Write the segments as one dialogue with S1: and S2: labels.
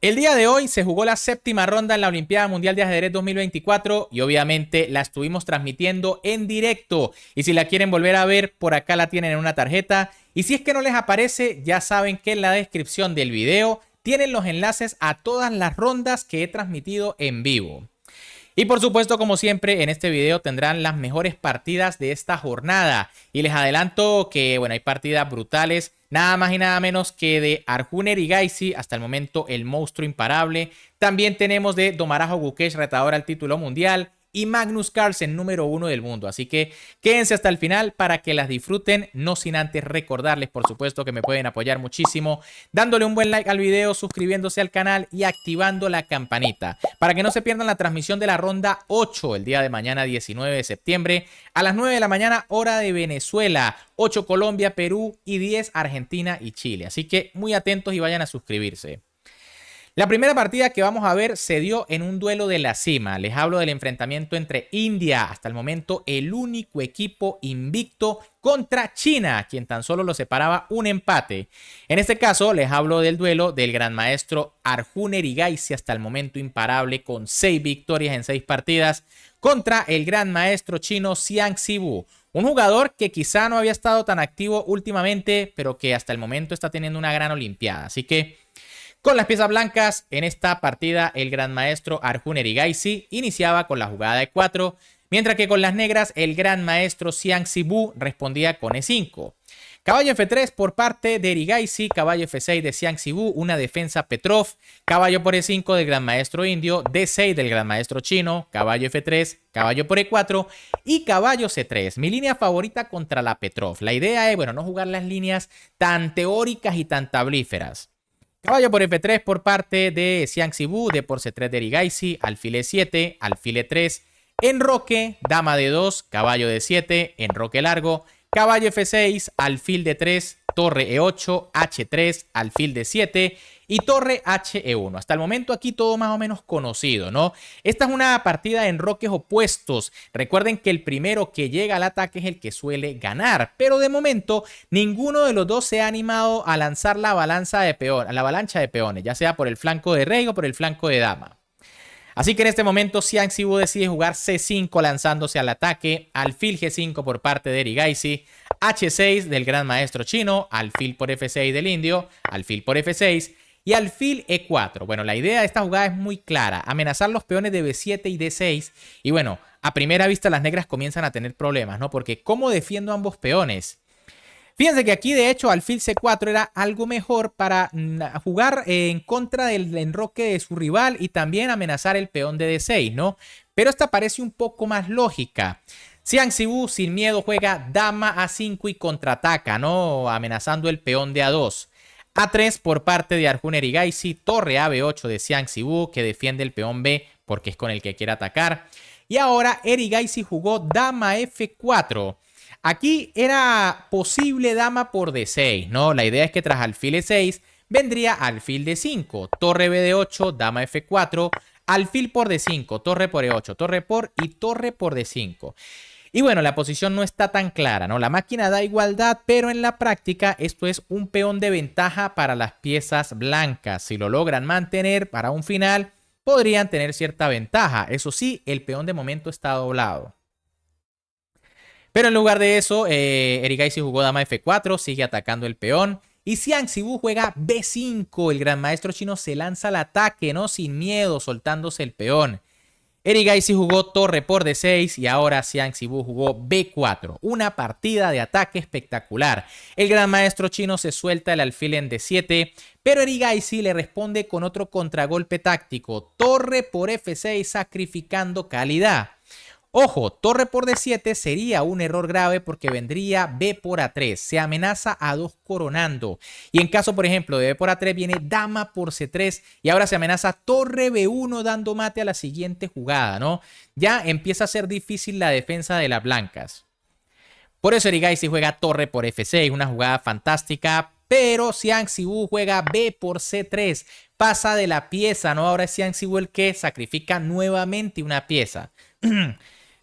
S1: El día de hoy se jugó la séptima ronda en la Olimpiada Mundial de Ajedrez 2024 y obviamente la estuvimos transmitiendo en directo. Y si la quieren volver a ver, por acá la tienen en una tarjeta. Y si es que no les aparece, ya saben que en la descripción del video tienen los enlaces a todas las rondas que he transmitido en vivo. Y por supuesto, como siempre, en este video tendrán las mejores partidas de esta jornada. Y les adelanto que, bueno, hay partidas brutales, nada más y nada menos que de Arjun Erigaisi, hasta el momento el monstruo imparable. También tenemos de Domarajo Gukesh, retador al título mundial. Y Magnus Carlsen, número 1 del mundo. Así que quédense hasta el final para que las disfruten. No sin antes recordarles, por supuesto, que me pueden apoyar muchísimo dándole un buen like al video, suscribiéndose al canal y activando la campanita. Para que no se pierdan la transmisión de la ronda 8 el día de mañana, 19 de septiembre, a las 9 de la mañana, hora de Venezuela. 8 Colombia, Perú y 10 Argentina y Chile. Así que muy atentos y vayan a suscribirse. La primera partida que vamos a ver se dio en un duelo de la cima. Les hablo del enfrentamiento entre India, hasta el momento el único equipo invicto, contra China, quien tan solo lo separaba un empate. En este caso les hablo del duelo del gran maestro Arjun Erigaisi, hasta el momento imparable con 6 victorias en 6 partidas, contra el gran maestro chino Xiang Ziwu. Un jugador que quizá no había estado tan activo últimamente, pero que hasta el momento está teniendo una gran olimpiada. Así que con las piezas blancas, en esta partida el gran maestro Arjun Erigaisi iniciaba con la jugada de 4, mientras que con las negras el gran maestro Xiang Ziwu respondía con E5. Caballo F3 por parte de Erigaisi, caballo F6 de Xiang Ziwu, una defensa Petrov, caballo por E5 del gran maestro indio, D6 del gran maestro chino, caballo F3, caballo por E4 y caballo C3. Mi línea favorita contra la Petrov. La idea es, bueno, no jugar las líneas tan teóricas y tan tablíferas. Caballo por F3 por parte de Xiang Ziwu, D por C3 de Erigaisi, alfil E7, alfil E3, enroque, dama D2, caballo D7, enroque largo, caballo F6, alfil D3, torre E8, H3, alfil D7 y torre HE1. Hasta el momento aquí todo más o menos conocido, ¿no? Esta es una partida de enroques opuestos. Recuerden que el primero que llega al ataque es el que suele ganar, pero de momento ninguno de los dos se ha animado a lanzar la avalancha de peones, ya sea por el flanco de rey o por el flanco de dama. Así que en este momento Xiang Ziwu decide jugar C5 lanzándose al ataque, alfil G5 por parte de Erigaisi, H6 del gran maestro chino, alfil por F6 del indio, alfil por F6 y alfil E4. Bueno, la idea de esta jugada es muy clara, amenazar los peones de B7 y D6 y bueno, a primera vista las negras comienzan a tener problemas, ¿no? Porque ¿cómo defiendo ambos peones? Fíjense que aquí de hecho alfil C4 era algo mejor para jugar en contra del enroque de su rival y también amenazar el peón de D6, ¿no? Pero esta parece un poco más lógica. Xiang Ziwu sin miedo juega dama A5 y contraataca, ¿no? Amenazando el peón de A2. A3 por parte de Arjun Erigaisi, torre a B8 de Xiang Ziwu que defiende el peón B porque es con el que quiere atacar. Y ahora Erigaisi jugó dama F4. Aquí era posible dama por D6, ¿no? La idea es que tras alfil E6 vendría alfil D5, torre B de 8, dama F4, alfil por D5, torre por E8, torre por y torre por D5. Y bueno, la posición no está tan clara, ¿no? La máquina da igualdad, pero en la práctica esto es un peón de ventaja para las piezas blancas. Si lo logran mantener para un final, podrían tener cierta ventaja. Eso sí, el peón de momento está doblado. Pero en lugar de eso, Erigaisi jugó dama F4, sigue atacando el peón. Y Xiang Ziwu juega B5. El gran maestro chino se lanza al ataque, ¿no? Sin miedo, soltándose el peón. Erigaisi jugó torre por D6 y ahora Xiang Ziwu jugó B4. Una partida de ataque espectacular. El gran maestro chino se suelta el alfil en D7, pero Erigaisi le responde con otro contragolpe táctico. Torre por F6 sacrificando calidad. Ojo, torre por D7 sería un error grave porque vendría B por A3. Se amenaza a 2 coronando. Y en caso, por ejemplo, de B por A3 viene dama por C3 y ahora se amenaza torre B1 dando mate a la siguiente jugada, ¿no? Ya empieza a ser difícil la defensa de las blancas. Por eso Erigaisi juega torre por F6, una jugada fantástica. Pero Xiang Ziwu juega B por C3. Pasa de la pieza, ¿no? Ahora es Xiang Ziwu el que sacrifica nuevamente una pieza.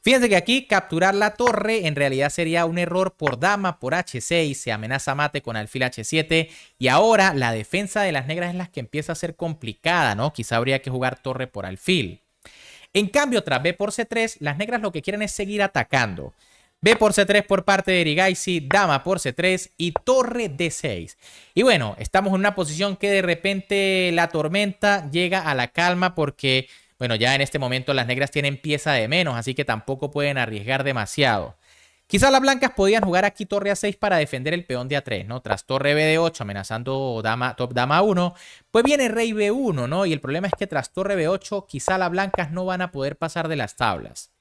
S1: Fíjense que aquí capturar la torre en realidad sería un error por dama por h6, se amenaza mate con alfil h7 y ahora la defensa de las negras es la que empieza a ser complicada, ¿no? Quizá habría que jugar torre por alfil. En cambio, tras b por c3, las negras lo que quieren es seguir atacando. B por C3 por parte de Erigaisi, dama por C3 y torre D6. Y bueno, estamos en una posición que de repente la tormenta llega a la calma porque, bueno, ya en este momento las negras tienen pieza de menos, así que tampoco pueden arriesgar demasiado. Quizás las blancas podían jugar aquí torre A6 para defender el peón de A3, ¿no? Tras torre BD8 amenazando dama, top dama 1, pues viene rey B1, ¿no? Y el problema es que tras torre B8 quizá las blancas no van a poder pasar de las tablas.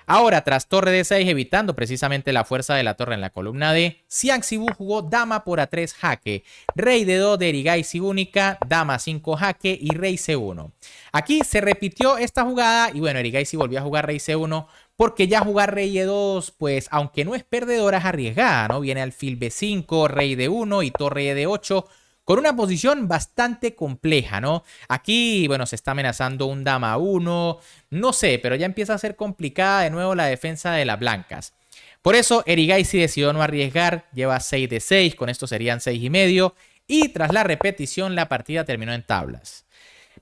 S1: Ahora, tras torre D6, evitando precisamente la fuerza de la torre en la columna D, Xiang Zibu jugó dama por A3 jaque, rey D2 de Erigaisi única, dama 5 jaque y rey C1. Aquí se repitió esta jugada y bueno, Erigaisi volvió a jugar rey C1 porque ya jugar rey E2, pues aunque no es perdedora, es arriesgada, ¿no? Viene alfil B5, rey D1 y torre D8, con una posición bastante compleja, ¿no? Aquí, bueno, se está amenazando un dama 1, no sé, pero ya empieza a ser complicada de nuevo la defensa de las blancas. Por eso, Erigaisi decidió no arriesgar, lleva 6 de 6, con esto serían 6 y medio, y tras la repetición la partida terminó en tablas.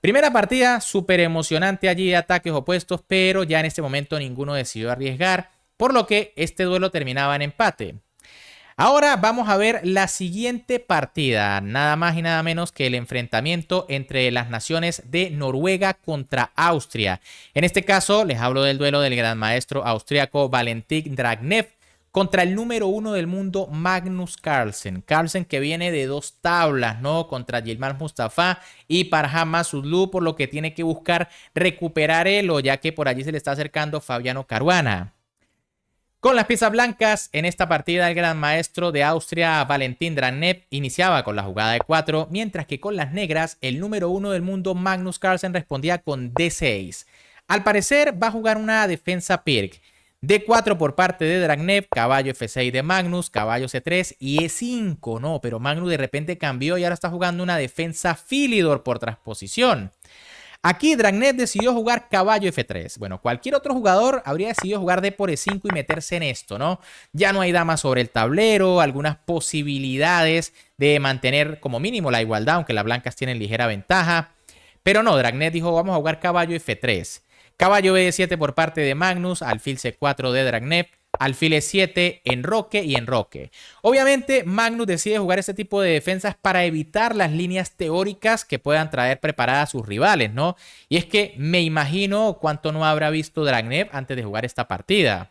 S1: Primera partida, súper emocionante allí de ataques opuestos, pero ya en este momento ninguno decidió arriesgar, por lo que este duelo terminaba en empate. Ahora vamos a ver la siguiente partida, nada más y nada menos que el enfrentamiento entre las naciones de Noruega contra Austria. En este caso les hablo del duelo del gran maestro austriaco Valentin Dragnev contra el número 1 del mundo Magnus Carlsen. Carlsen que viene de 2 tablas, ¿no? Contra Yilmaz Mustafa y Parham Maslow, por lo que tiene que buscar recuperar elo, ya que por allí se le está acercando Fabiano Caruana. Con las piezas blancas, en esta partida el gran maestro de Austria, Valentin Dragnev, iniciaba con la jugada de 4, mientras que con las negras, el número 1 del mundo, Magnus Carlsen, respondía con D6. Al parecer, va a jugar una defensa Pirc. D4 por parte de Dragnev, caballo F6 de Magnus, caballo C3 y E5, no, pero Magnus de repente cambió y ahora está jugando una defensa Philidor por transposición. Aquí Dragnev decidió jugar caballo F3. Bueno, cualquier otro jugador habría decidido jugar D por E5 y meterse en esto, ¿no? Ya no hay damas sobre el tablero, algunas posibilidades de mantener como mínimo la igualdad, aunque las blancas tienen ligera ventaja. Pero no, Dragnev dijo, vamos a jugar caballo F3. Caballo B7 por parte de Magnus, alfil C4 de Dragnev, alfil E7, enroque y enroque. Obviamente Magnus decide jugar este tipo de defensas para evitar las líneas teóricas que puedan traer preparadas a sus rivales, ¿no? Y es que me imagino cuánto no habrá visto Dragnev antes de jugar esta partida.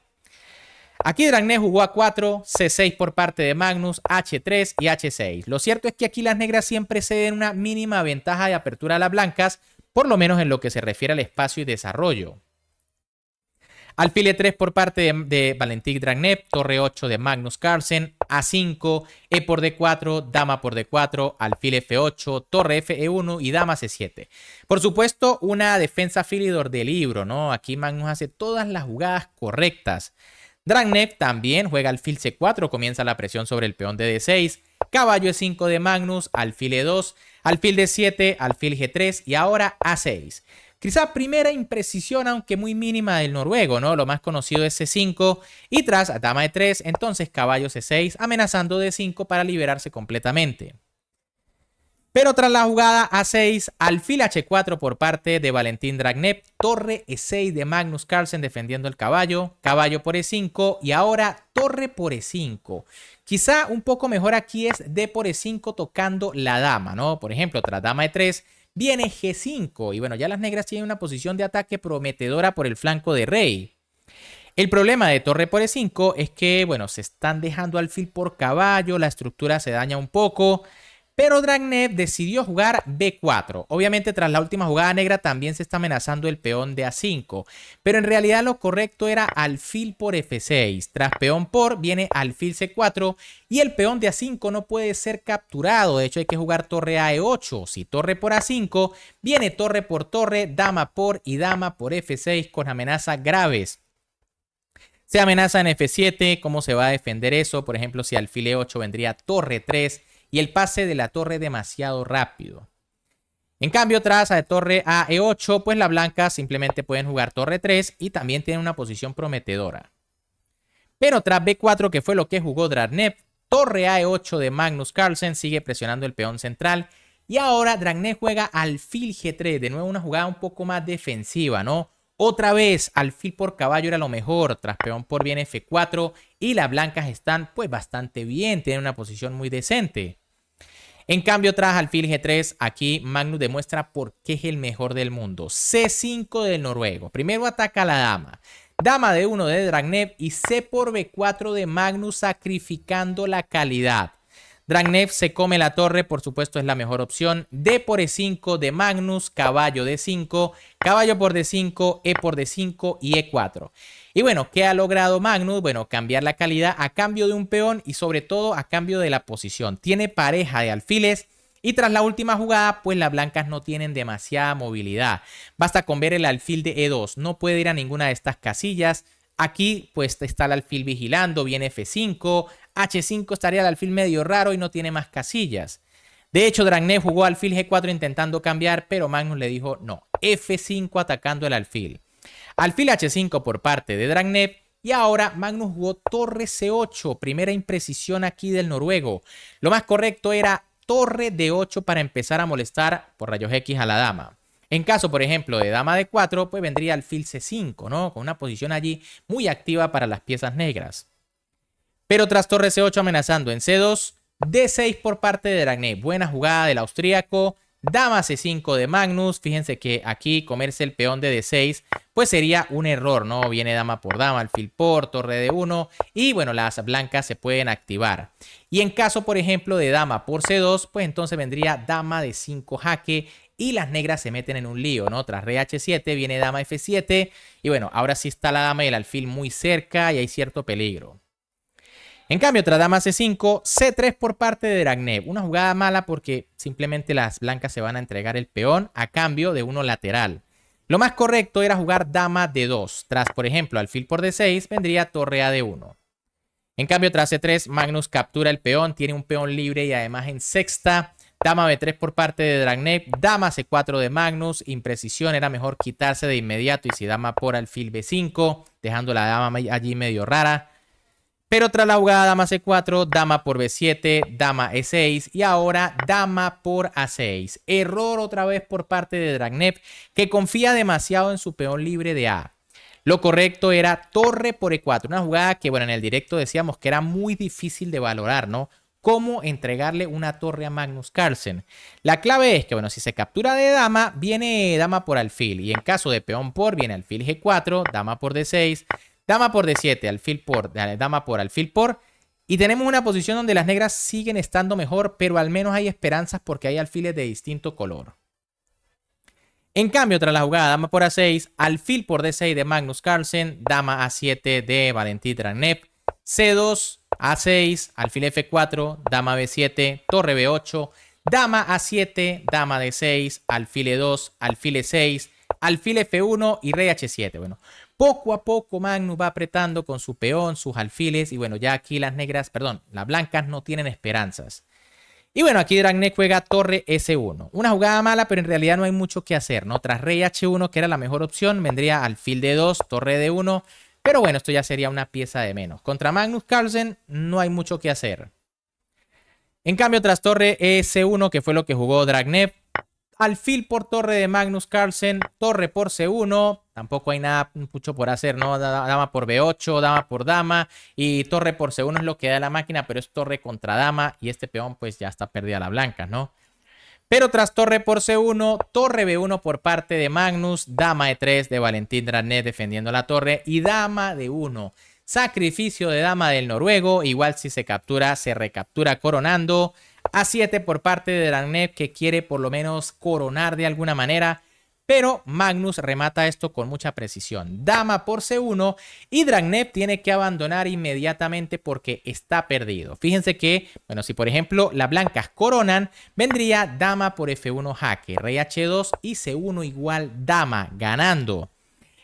S1: Aquí Dragnev jugó A4, C6 por parte de Magnus, H3 y H6. Lo cierto es que aquí las negras siempre ceden una mínima ventaja de apertura a las blancas, por lo menos en lo que se refiere al espacio y desarrollo. Alfil E3 por parte de Valentin Dragnev, torre 8 de Magnus Carlsen, A5, E por D4, dama por D4, alfil F8, torre Fe1 y dama C7. Por supuesto, una defensa Philidor de libro, ¿no? Aquí Magnus hace todas las jugadas correctas. Dragnev también juega alfil C4, comienza la presión sobre el peón de D6, caballo E5 de Magnus, alfil E2, alfil D7, alfil G3 y ahora A6. Quizá primera imprecisión, aunque muy mínima del noruego, ¿no? Lo más conocido es C5 y tras dama E3, entonces caballo C6, amenazando D5 para liberarse completamente. Pero tras la jugada A6, alfil H4 por parte de Valentin Dragnev, torre E6 de Magnus Carlsen defendiendo el caballo, caballo por E5 y ahora torre por E5. Quizá un poco mejor aquí es D por E5 tocando la dama, ¿no? Por ejemplo, tras dama E3 viene G5 y bueno, ya las negras tienen una posición de ataque prometedora por el flanco de rey. El problema de torre por E5 es que, bueno, se están dejando alfil por caballo, la estructura se daña un poco. Pero Dragnev decidió jugar B4. Obviamente tras la última jugada negra también se está amenazando el peón de A5. Pero en realidad lo correcto era alfil por F6. Tras peón por viene alfil C4 y el peón de A5 no puede ser capturado. De hecho hay que jugar torre a E8. Si torre por A5 viene torre por torre, dama por y dama por F6 con amenazas graves. Se amenaza en F7. ¿Cómo se va a defender eso? Por ejemplo, si alfil E8 vendría torre 3 y el pase de la torre demasiado rápido. En cambio, tras torre a E8, pues las blancas simplemente pueden jugar torre 3 y también tienen una posición prometedora. Pero tras B4, que fue lo que jugó Dragnev, torre a E8 de Magnus Carlsen sigue presionando el peón central. Y ahora Dragnev juega alfil G3, de nuevo una jugada un poco más defensiva, ¿no? Otra vez, alfil por caballo era lo mejor, tras peón por bien F4 y las blancas están pues bastante bien, tienen una posición muy decente. En cambio, tras alfil G3, aquí Magnus demuestra por qué es el mejor del mundo. C5 del noruego. Primero ataca a la dama. Dama de 1 de Dragnev y C por B4 de Magnus sacrificando la calidad. Dragnev se come la torre, por supuesto es la mejor opción. D por E5 de Magnus, caballo D5, caballo por D5, E por D5 y E4. Y bueno, ¿qué ha logrado Magnus? Bueno, cambiar la calidad a cambio de un peón y sobre todo a cambio de la posición. Tiene pareja de alfiles y tras la última jugada, pues las blancas no tienen demasiada movilidad. Basta con ver el alfil de E2, no puede ir a ninguna de estas casillas. Aquí pues está el alfil vigilando, viene F5, H5 estaría el alfil medio raro y no tiene más casillas. De hecho, Dragnev jugó alfil G4 intentando cambiar, pero Magnus le dijo no, F5 atacando el alfil. Alfil H5 por parte de Dragnev y ahora Magnus jugó torre C8, primera imprecisión aquí del noruego. Lo más correcto era torre D8 para empezar a molestar por rayos X a la dama. En caso, por ejemplo, de dama D4, pues vendría alfil C5, ¿no? Con una posición allí muy activa para las piezas negras. Pero tras torre C8 amenazando en C2, D6 por parte de Dragnev. Buena jugada del austríaco. Dama C5 de Magnus. Fíjense que aquí comerse el peón de D6 pues sería un error, ¿no? Viene dama por dama, alfil por, torre D1 y bueno, las blancas se pueden activar. Y en caso, por ejemplo, de dama por C2, pues entonces vendría dama D5 jaque y las negras se meten en un lío, ¿no? Tras rey H7 viene dama F7 y bueno, ahora sí está la dama y el alfil muy cerca y hay cierto peligro. En cambio, tras dama C5, C3 por parte de Dragnev. Una jugada mala porque simplemente las blancas se van a entregar el peón a cambio de uno lateral. Lo más correcto era jugar dama D2. Tras, por ejemplo, alfil por D6, vendría torre a D1. En cambio, tras C3, Magnus captura el peón, tiene un peón libre y además en sexta. Dama B3 por parte de Dragnev, dama C4 de Magnus, imprecisión, era mejor quitarse de inmediato y si dama por alfil B5, dejando la dama allí medio rara. Pero tras la jugada dama C4, dama por B7, dama E6 y ahora dama por A6. Error otra vez por parte de Dragnev, que confía demasiado en su peón libre de A. Lo correcto era torre por E4, una jugada que bueno, en el directo decíamos que era muy difícil de valorar, ¿no? Cómo entregarle una torre a Magnus Carlsen. La clave es que bueno, si se captura de dama, viene dama por alfil y en caso de peón por, viene alfil G4, dama por D6, dama por D7, alfil por, dama por alfil por. Y tenemos una posición donde las negras siguen estando mejor, pero al menos hay esperanzas porque hay alfiles de distinto color. En cambio, tras la jugada dama por A6, alfil por D6 de Magnus Carlsen, dama A7 de Valentín Dragnev, C2, A6, alfil F4, dama B7, torre B8, dama A7, dama D6, alfil E2, alfil E6, alfil F1 y rey H7. Bueno, poco a poco Magnus va apretando con su peón, sus alfiles y bueno, ya aquí las negras, perdón, las blancas no tienen esperanzas. Y bueno, aquí Dragnev juega torre S1. Una jugada mala, pero en realidad no hay mucho que hacer, ¿no? Tras rey H1, que era la mejor opción, vendría alfil D2, torre D1. Pero bueno, esto ya sería una pieza de menos. Contra Magnus Carlsen no hay mucho que hacer. En cambio, tras torre S1, que fue lo que jugó Dragnev, alfil por torre de Magnus Carlsen, torre por C1, tampoco hay nada mucho por hacer, ¿no? Dama por B8, dama por dama y torre por C1 es lo que da la máquina, pero es torre contra dama y este peón pues ya está perdida la blanca, ¿no? Pero tras torre por C1, torre B1 por parte de Magnus, dama E3 de Valentín Dragnev defendiendo la torre y dama D1. Sacrificio de dama del noruego, igual si se captura, se recaptura coronando. A7 por parte de Dragnev que quiere por lo menos coronar de alguna manera. Pero Magnus remata esto con mucha precisión. Dama por C1 y Dragnev tiene que abandonar inmediatamente porque está perdido. Fíjense que, bueno, si por ejemplo las blancas coronan, vendría dama por F1 jaque, rey H2 y C1 igual dama, ganando.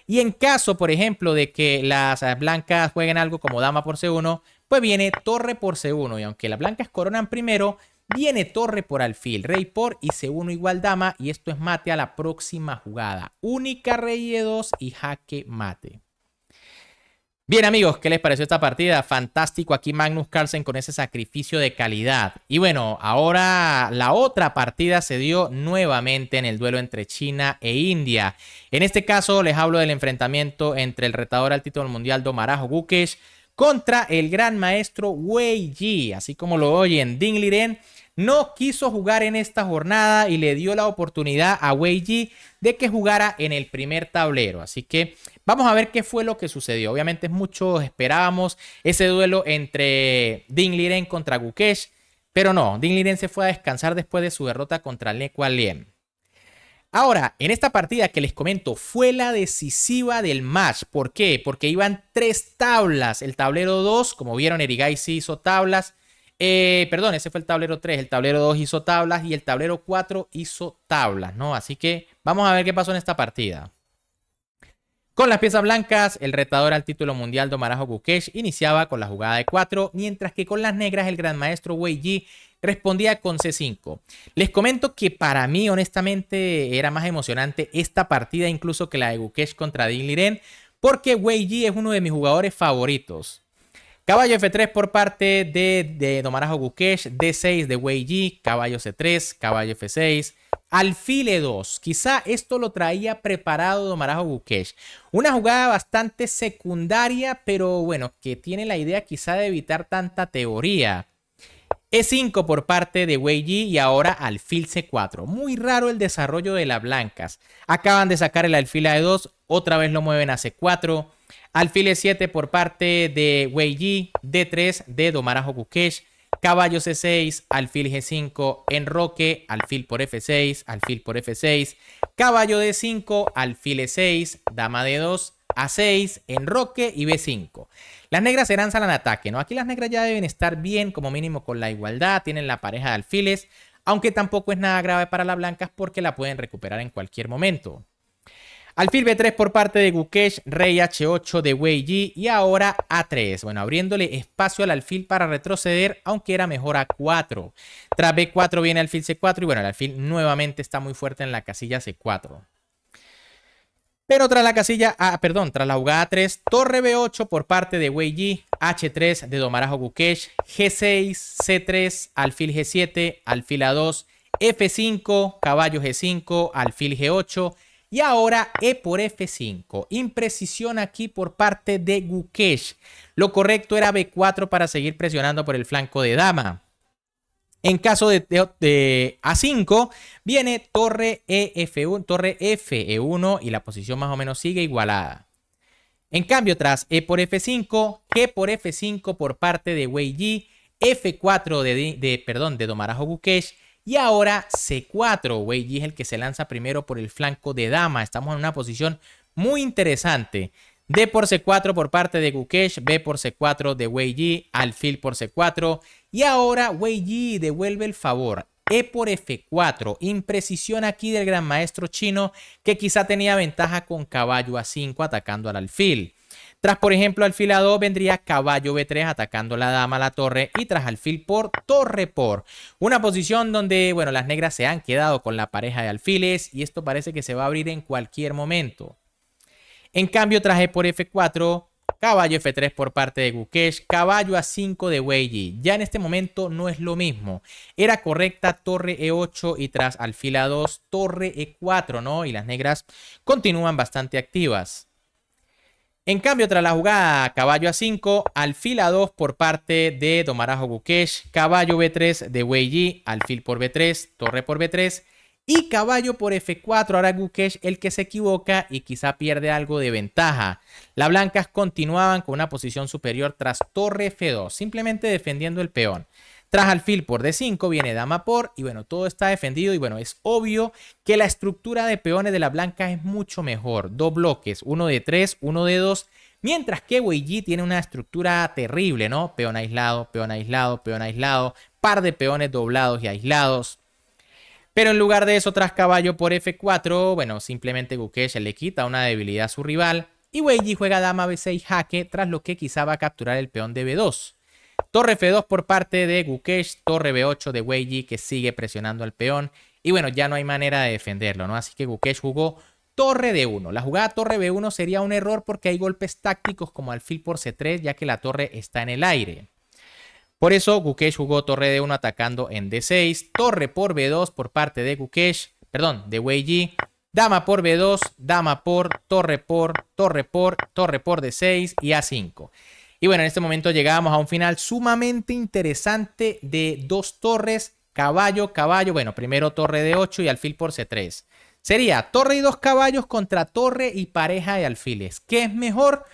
S1: Y en caso, por ejemplo, de que las blancas jueguen algo como dama por C1, pues viene torre por C1. Y aunque las blancas coronan primero, Viene torre por alfil, rey por y C1 igual dama. Y esto es mate a la próxima jugada. Única rey E2 y jaque mate. Bien amigos, ¿qué les pareció esta partida? Fantástico aquí Magnus Carlsen con ese sacrificio de calidad. Y bueno, ahora la otra partida se dio nuevamente en el duelo entre China e India. En este caso les hablo del enfrentamiento entre el retador al título mundial Domarajo Gukesh contra el gran maestro Wei Yi. Así como lo oyen, Ding Liren no quiso jugar en esta jornada y le dio la oportunidad a Wei Yi de que jugara en el primer tablero. Así que vamos a ver qué fue lo que sucedió. Obviamente muchos esperábamos ese duelo entre Ding Liren contra Gukesh, pero no, Ding Liren se fue a descansar después de su derrota contra Le Kuan Lien. Ahora, en esta partida que les comento, fue la decisiva del match. ¿Por qué? Porque iban 3 tablas. El tablero 2, como vieron, Erigai sí hizo tablas. Perdón, ese fue el tablero 3. El tablero 2 hizo tablas y el tablero 4 hizo tablas, ¿no? Así que vamos a ver qué pasó en esta partida. Con las piezas blancas, el retador al título mundial Domarajo Gukesh iniciaba con la jugada de 4, mientras que con las negras el gran maestro Wei Yi respondía con C5. Les comento que para mí, honestamente, era más emocionante esta partida incluso que la de Gukesh contra Ding Liren, porque Wei Yi es uno de mis jugadores favoritos. Caballo F3 por parte de Domarajo Gukesh, D6 de Wei Yi, caballo C3, caballo F6, alfil E2. Quizá esto lo traía preparado Domarajo Gukesh. Una jugada bastante secundaria, pero bueno, que tiene la idea quizá de evitar tanta teoría. E5 por parte de Wei Yi y ahora alfil C4. Muy raro el desarrollo de las blancas. Acaban de sacar el alfil a E2, otra vez lo mueven a C4. Alfil E7 por parte de Wei Yi, D3 de Domarajo Gukesh, caballo C6, alfil G5, enroque, alfil por F6, alfil por F6, caballo D5, alfil E6, dama D2, A6, enroque y B5. Las negras se lanzan al ataque, ¿no? Aquí las negras ya deben estar bien, como mínimo con la igualdad, tienen la pareja de alfiles, aunque tampoco es nada grave para las blancas porque la pueden recuperar en cualquier momento. Alfil B3 por parte de Gukesh, rey H8 de Wei Yi y ahora A3. Bueno, abriéndole espacio al alfil para retroceder, aunque era mejor A4. Tras B4 viene alfil C4 y bueno, el alfil nuevamente está muy fuerte en la casilla C4. Pero tras la casilla, tras la jugada 3, torre B8 por parte de Wei Yi, H3 de Domarajo Gukesh, G6, C3, alfil G7, alfil A2, F5, caballo G5, alfil G8 y ahora E por F5. Imprecisión aquí por parte de Gukesh. Lo correcto era B4 para seguir presionando por el flanco de dama. En caso de A5, viene torre F1, torre Fe1 y la posición más o menos sigue igualada. En cambio, tras E por F5, G por F5 por parte de Wei Yi, F4 de Domarajo Gukesh y ahora C4. Wei Yi es el que se lanza primero por el flanco de dama. Estamos en una posición muy interesante. D por C4 por parte de Gukesh, B por C4 de Wei Yi, alfil por C4 y ahora Wei Yi devuelve el favor. E por F4, imprecisión aquí del gran maestro chino que quizá tenía ventaja con caballo A5 atacando al alfil. Tras, por ejemplo, alfil A2 vendría caballo B3 atacando la dama a la torre y tras alfil por, torre por. Una posición donde, bueno, las negras se han quedado con la pareja de alfiles y esto parece que se va a abrir en cualquier momento. En cambio, tras E por F4, caballo F3 por parte de Gukesh, caballo A5 de Wei Yi. Ya en este momento no es lo mismo. Era correcta torre E8 y tras alfil A2, torre E4, ¿no? Y las negras continúan bastante activas. En cambio, tras la jugada caballo A5, alfil A2 por parte de Domarajo Gukesh, caballo B3 de Wei Yi, alfil por B3, torre por B3 y caballo por F4. Ahora Gukesh el que se equivoca y quizá pierde algo de ventaja. Las blancas continuaban con una posición superior tras torre F2, simplemente defendiendo el peón. Tras alfil por D5 viene dama por y bueno, todo está defendido y bueno, es obvio que la estructura de peones de la blanca es mucho mejor. Dos bloques, uno de 3, uno de 2, mientras que Wei Yi tiene una estructura terrible, ¿no? Peón aislado, peón aislado, peón aislado, par de peones doblados y aislados. Pero en lugar de eso, tras caballo por F4, bueno, simplemente Gukesh le quita una debilidad a su rival y Wei Yi juega dama B6 jaque, tras lo que quizá va a capturar el peón de B2. Torre F2 por parte de Gukesh, torre B8 de Wei Yi que sigue presionando al peón. Y bueno, ya no hay manera de defenderlo, ¿no? Así que Gukesh jugó torre D1. La jugada torre B1 sería un error porque hay golpes tácticos como alfil por C3, ya que la torre está en el aire. Por eso Gukesh jugó torre D1 atacando en D6, torre por B2 por parte de Gukesh, perdón, de Wei Yi, dama por B2, dama por, torre por, torre por, torre por D6 y A5. Y bueno, en este momento llegábamos a un final sumamente interesante de dos torres, caballo, caballo, bueno, primero torre D8 y alfil por C3. Sería torre y dos caballos contra torre y pareja de alfiles. ¿Qué es mejor?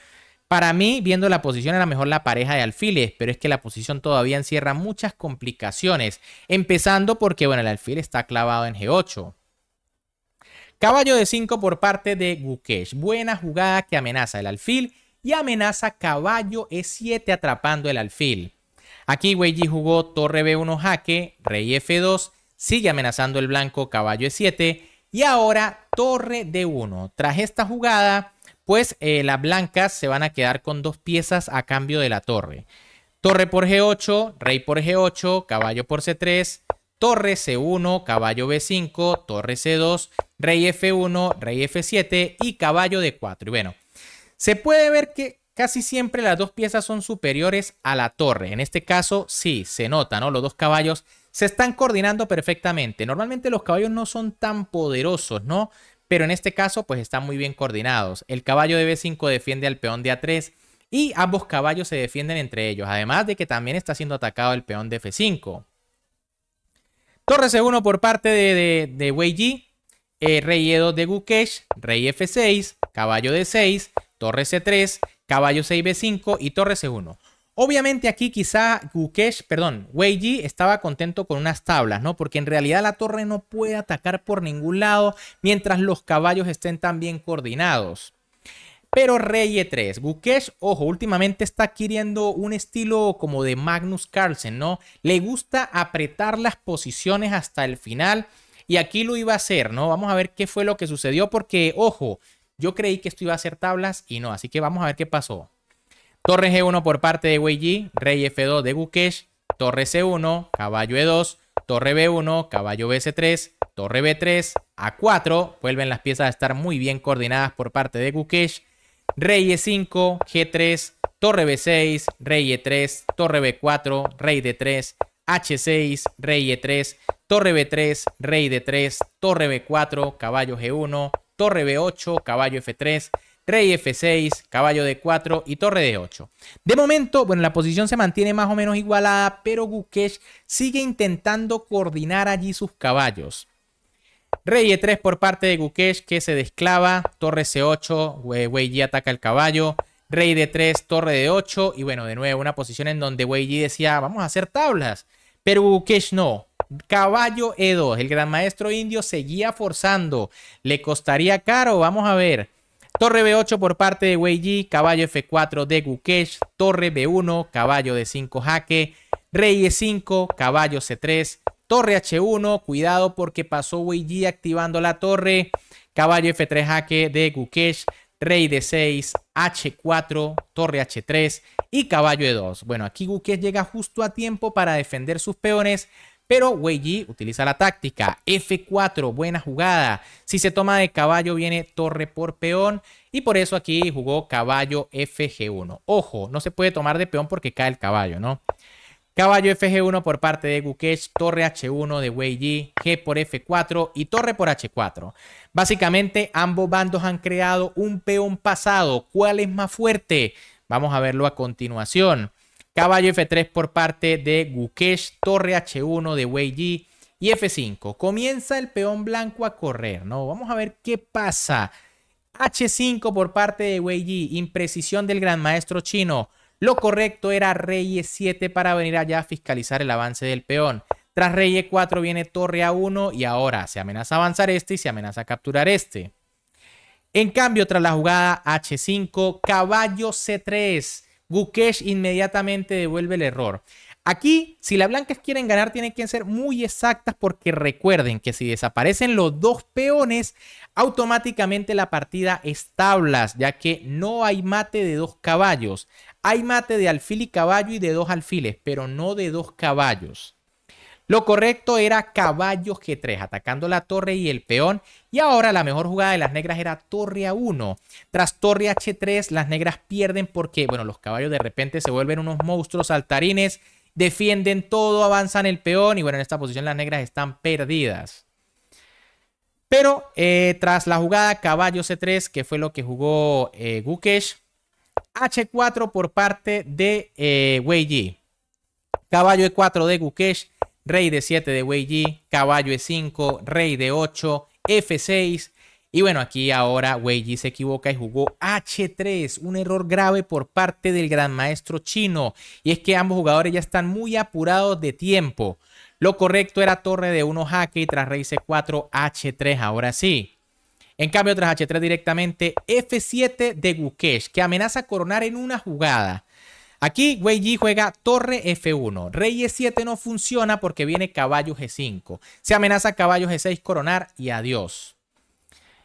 S1: Para mí, viendo la posición, era mejor la pareja de alfiles, pero es que la posición todavía encierra muchas complicaciones. Empezando porque, bueno, el alfil está clavado en G8. Caballo de 5 por parte de Gukesh. Buena jugada que amenaza el alfil y amenaza caballo E7 atrapando el alfil. Aquí Wei Yi jugó torre B1 jaque, rey F2, sigue amenazando el blanco caballo E7 y ahora torre D1. Tras esta jugada, pues las blancas se van a quedar con dos piezas a cambio de la torre. Torre por G8, rey por G8, caballo por C3, torre C1, caballo B5, torre C2, rey F1, rey F7 y caballo D4. Y bueno, se puede ver que casi siempre las dos piezas son superiores a la torre. En este caso sí, se nota, ¿no? Los dos caballos se están coordinando perfectamente. Normalmente los caballos no son tan poderosos, ¿no? Pero en este caso pues están muy bien coordinados. El caballo de B5 defiende al peón de A3 y ambos caballos se defienden entre ellos. Además de que también está siendo atacado el peón de F5. Torre C1 por parte de Wei Yi. Rey E2 de Gukesh. Rey F6. Caballo D6. Torre C3. Caballo 6B5 y torre C1. Obviamente aquí quizá Wei Yi estaba contento con unas tablas, ¿no? Porque en realidad la torre no puede atacar por ningún lado mientras los caballos estén tan bien coordinados. Pero rey E3. Gukesh, ojo, últimamente está adquiriendo un estilo como de Magnus Carlsen, ¿no? Le gusta apretar las posiciones hasta el final y aquí lo iba a hacer, ¿no? Vamos a ver qué fue lo que sucedió porque, ojo, yo creí que esto iba a ser tablas y no, así que vamos a ver qué pasó. Torre G1 por parte de Wei Yi, rey F2 de Gukesh, torre C1, caballo E2, torre B1, caballo BC3, torre B3, A4. Vuelven las piezas a estar muy bien coordinadas por parte de Gukesh. Rey E5, G3, torre B6, rey E3, torre B4, rey D3, H6, rey E3, torre B3, rey D3, torre B4, caballo G1, torre B8, caballo F3, rey F6, caballo D4 y torre D8. De momento, bueno, la posición se mantiene más o menos igualada, pero Gukesh sigue intentando coordinar allí sus caballos. Rey E3 por parte de Gukesh que se desclava, torre C8, Wei Yi ataca el caballo, rey D3, torre D8 y bueno, de nuevo una posición en donde Wei Yi decía, vamos a hacer tablas, pero Gukesh no. Caballo E2, el gran maestro indio seguía forzando, le costaría caro, vamos a ver. Torre B8 por parte de Wei Yi, caballo F4 de Gukesh, torre B1, caballo D5 jaque, rey E5, caballo C3, torre H1, cuidado porque pasó Wei Yi activando la torre, caballo F3 jaque de Gukesh, rey D6, H4, torre H3 y caballo E2. Bueno, aquí Gukesh llega justo a tiempo para defender sus peones, pero Wei Yi utiliza la táctica F4, buena jugada. Si se toma de caballo viene torre por peón y por eso aquí jugó caballo FG1. Ojo, no se puede tomar de peón porque cae el caballo, ¿no? Caballo FG1 por parte de Gukesh, torre H1 de Wei Yi, G por F4 y torre por H4. Básicamente ambos bandos han creado un peón pasado. ¿Cuál es más fuerte? Vamos a verlo a continuación. Caballo F3 por parte de Gukesh, torre H1 de Wei Yi y F5. Comienza el peón blanco a correr, ¿no? Vamos a ver qué pasa. H5 por parte de Wei Yi, imprecisión del gran maestro chino. Lo correcto era rey E7 para venir allá a fiscalizar el avance del peón. Tras rey E4 viene torre A1 y ahora se amenaza avanzar este y se amenaza capturar este. En cambio, tras la jugada H5, caballo C3. Gukesh inmediatamente devuelve el error. Aquí, si las blancas quieren ganar, tienen que ser muy exactas porque recuerden que si desaparecen los dos peones, automáticamente la partida es tablas, ya que no hay mate de dos caballos. Hay mate de alfil y caballo y de dos alfiles, pero no de dos caballos. Lo correcto era caballo G3, atacando la torre y el peón. Y ahora la mejor jugada de las negras era torre A1. Tras torre H3, las negras pierden porque, bueno, los caballos de repente se vuelven unos monstruos saltarines. Defienden todo, avanzan el peón. Y bueno, en esta posición las negras están perdidas. Pero tras la jugada caballo C3, que fue lo que jugó Gukesh, H4 por parte de Wei Yi. Caballo E4 de Gukesh. Rey de 7 de Wei Yi, caballo E5, rey de 8, F6. Y bueno, aquí ahora Wei Yi se equivoca y jugó H3. Un error grave por parte del gran maestro chino. Y es que ambos jugadores ya están muy apurados de tiempo. Lo correcto era torre de 1 jaque y tras rey C4, H3. Ahora sí. En cambio, tras H3 directamente, F7 de Gukesh, que amenaza coronar en una jugada. Aquí Wei Yi juega torre F1. Rey E7 no funciona porque viene caballo G5. Se amenaza caballo G6 coronar y adiós.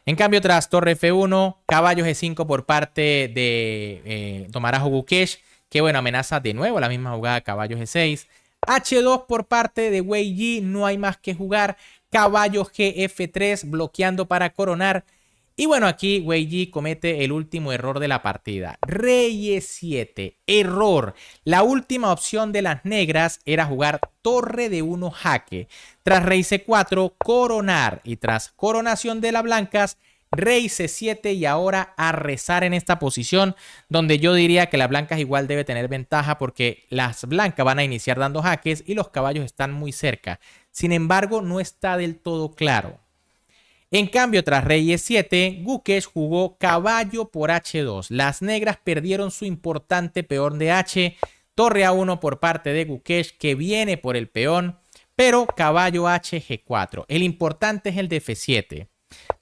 S1: En cambio, tras torre F1, caballo G5 por parte de Tomarajo Gukesh, que bueno, amenaza de nuevo la misma jugada caballo G6. H2 por parte de Wei Yi, no hay más que jugar. Caballo GF3 bloqueando para coronar. Y bueno, aquí Wei Yi comete el último error de la partida. Rey E7. Error. La última opción de las negras era jugar torre de 1 jaque. Tras rey C4, coronar. Y tras coronación de las blancas, rey C7 y ahora a rezar en esta posición, donde yo diría que las blancas igual debe tener ventaja porque las blancas van a iniciar dando jaques y los caballos están muy cerca. Sin embargo, no está del todo claro. En cambio, tras rey E7, Gukesh jugó caballo por H2. Las negras perdieron su importante peón de H. Torre A1 por parte de Gukesh, que viene por el peón, pero caballo H, G4. El importante es el de F7.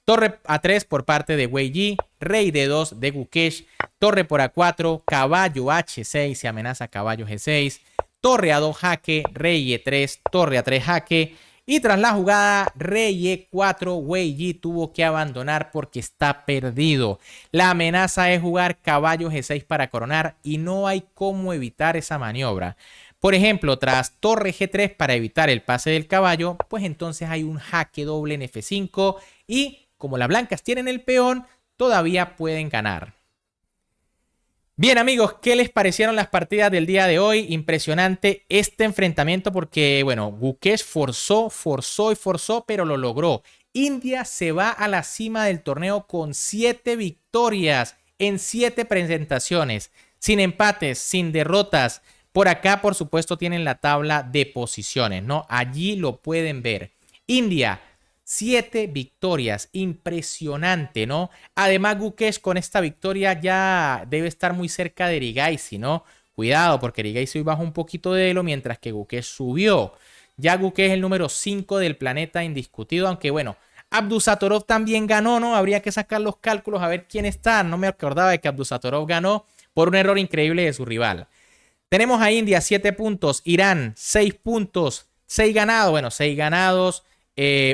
S1: Torre A3 por parte de Wei Yi, rey D2 de Gukesh, torre por A4, caballo H6, se amenaza caballo G6, torre A2 jaque, rey E3, torre A3 jaque. Y tras la jugada rey E4, Wei Yi tuvo que abandonar porque está perdido. La amenaza es jugar caballo G6 para coronar y no hay cómo evitar esa maniobra. Por ejemplo, tras torre G3 para evitar el pase del caballo, pues entonces hay un jaque doble en F5 y como las blancas tienen el peón, todavía pueden ganar. Bien amigos, ¿qué les parecieron las partidas del día de hoy? Impresionante este enfrentamiento porque, bueno, Gukesh forzó, pero lo logró. India se va a la cima del torneo con 7 victorias en 7 presentaciones, sin empates, sin derrotas. Por acá, por supuesto, tienen la tabla de posiciones, ¿no? Allí lo pueden ver. India, 7 victorias, impresionante, ¿no? Además, Gukesh con esta victoria ya debe estar muy cerca de Erigaisi, ¿no? Cuidado, porque Erigaisi hoy bajó un poquito de elo, mientras que Gukesh subió. Ya Gukesh es el número 5 del planeta indiscutido, aunque bueno, Abdusattorov también ganó, ¿no? Habría que sacar los cálculos a ver quién está. No me acordaba de que Abdusattorov ganó por un error increíble de su rival. Tenemos a India 7 puntos, Irán 6 puntos, 6 ganados, bueno, 6 ganados.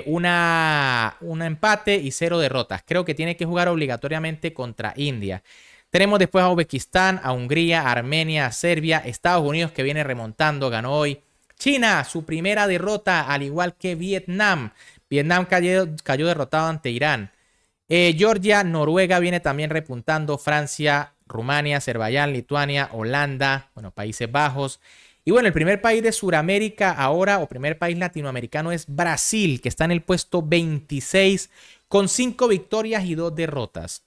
S1: Un empate y 0 derrotas. Creo que tiene que jugar obligatoriamente contra India. Tenemos después a Uzbekistán, a Hungría, a Armenia, a Serbia, Estados Unidos que viene remontando, ganó hoy. China, su primera derrota, al igual que Vietnam. Vietnam cayó derrotado ante Irán. Georgia, Noruega viene también repuntando. Francia, Rumania, Azerbaiyán, Lituania, Holanda, bueno, Países Bajos. Y bueno, el primer país de Sudamérica ahora, o primer país latinoamericano, es Brasil, que está en el puesto 26 con 5 victorias y 2 derrotas.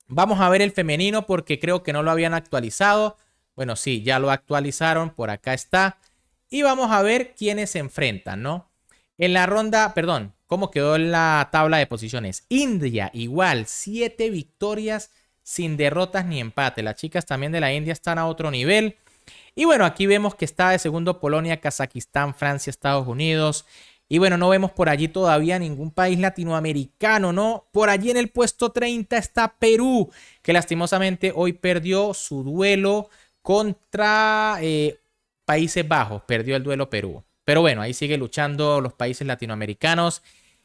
S1: Vamos a ver el femenino porque creo que no lo habían actualizado. Bueno, sí, ya lo actualizaron, por acá está. Y vamos a ver quiénes se enfrentan, ¿no? En la ronda, perdón, ¿cómo quedó en la tabla de posiciones? India, igual, 7 victorias sin derrotas ni empate. Las chicas también de la India están a otro nivel. Y bueno, aquí vemos que está de segundo Polonia, Kazajistán, Francia, Estados Unidos. Y bueno, no vemos por allí todavía ningún país latinoamericano, ¿no? Por allí en el puesto 30 está Perú, que lastimosamente hoy perdió su duelo contra Países Bajos perdió el duelo Perú. Pero bueno, ahí sigue luchando los países latinoamericanos.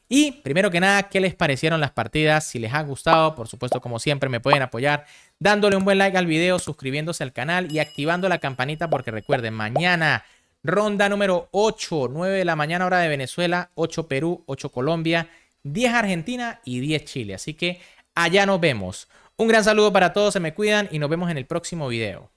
S1: Y primero que nada, ¿qué les parecieron las partidas? Si les ha gustado, por supuesto, como siempre, me pueden apoyar dándole un buen like al video, suscribiéndose al canal y activando la campanita porque recuerden, mañana ronda número 8, 9 de la mañana hora de Venezuela, 8 Perú, 8 Colombia, 10 Argentina y 10 Chile. Así que allá nos vemos. Un gran saludo para todos, se me cuidan y nos vemos en el próximo video.